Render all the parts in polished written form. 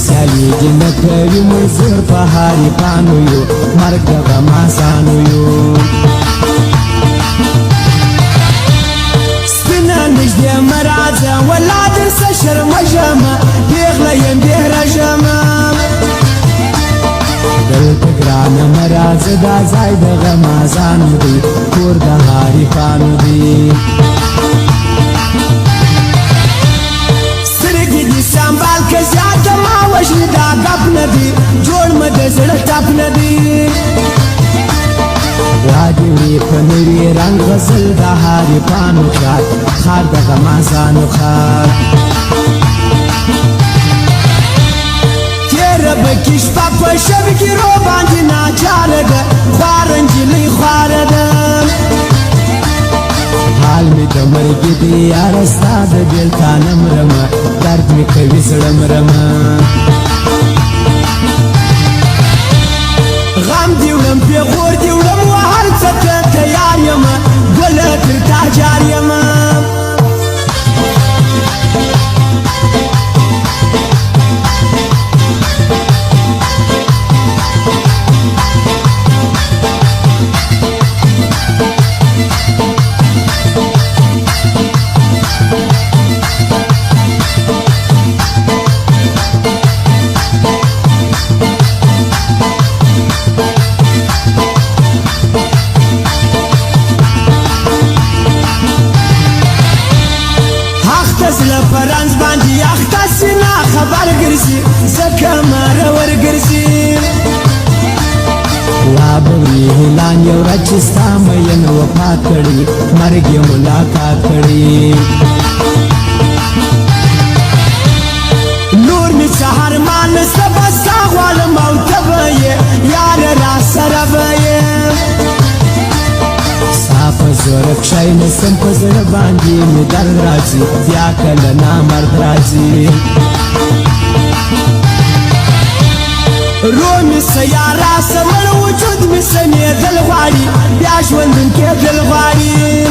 سیالی دی نکوی مزور پهاری پانو یو مرگ دغم آسانو یو سپینا نجدی مرازه ولا درس شرم جمع پیغلیم بیهر جمع دل تگران مرازه دا زای دغم آسانو دی کور دهاری پانو دی سنبال که زیاده ما وجنی دا گپ ندی جوړ مده زړه ټپ ندی رادی وی پنری رنگ غزل دا هاری پانو خار دا غمازانو خار تیر بکیش پاپا شب کی رو باندی ناچاره ده خوارنجلی خواره ده حال می د مرګ دی یار استاد دل تانم رما درد می کوي سړم رما غم دی ولم په غور دی ولم وهر څه ته تیار یم ګل تر تاجار یم فرانس باندې اخته سینا خبر ګرځي زکه مار ور ګرځي لا بوي هلان یو راچستا مې نو وفا کړی مرګ ملاقات کړی نور می سحر مان سبا ساغوال موت به یار را سره به زورک شای نسم پزر باندی می در رازی بیا کل نامرد رازی رو می سیارا سمر وجود می سمی دل غاری بیا شوندن که دل غاری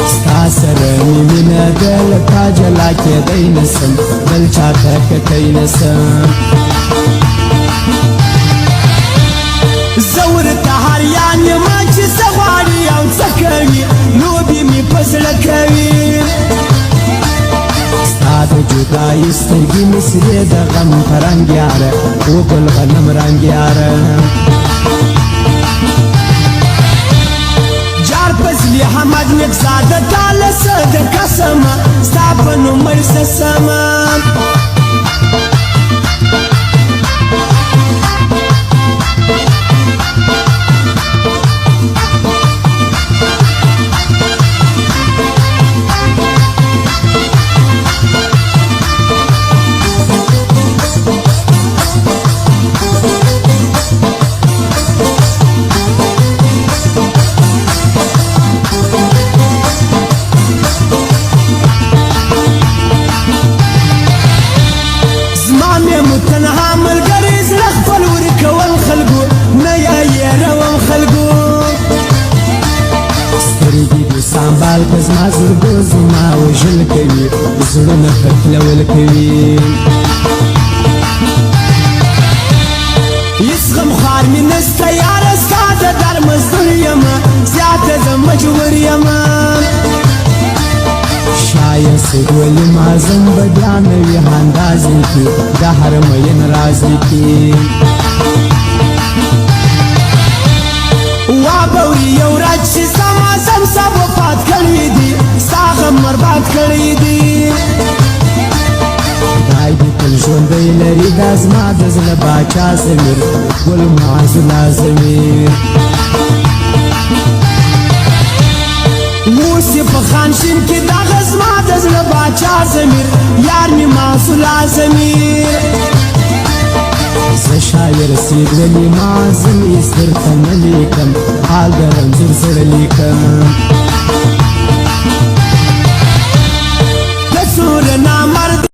ستا سر می من دل تا جلا که دی نسم دل چاته کتی نسم زور تهاریان یما چې سغواری او څکوي لوبي می پسړه کوي ستا د جدایي سترګې مې سرې د غم پرنګ یاره و ګل غنم رنګ یاره جار پسلی حمد نیک زاده تاله څه د قسمه ستا په نوم مرسه سمه تنها ملګری زړه خپل ورکول خلکو نه یې روان خلکو سترګې دې سنبال که زما زړګو زما وژل کوي زړونه ختلول کوي هېڅ غمخوار مې نسته یاره ستا د در مزدور یمه زیاته زه مجبور یمه شاید سګولی مازم بدیا نوی اندازی کی د هر مین رازی کی وابوری یو راج چې سما زم سب وفات کړی دی ستا غم برباد کړی دی خدای دې تل ژوندی لري دا زما د زړه باچا ضمیر ګل معزولا ضمیر موسی په خانشین کې دا غزما د زړه باچا ضمیر یار می معصولا ضمیر زه شاعر سیدلی معظم ایس درته نه لیکم حال د رنځور زړه لیکم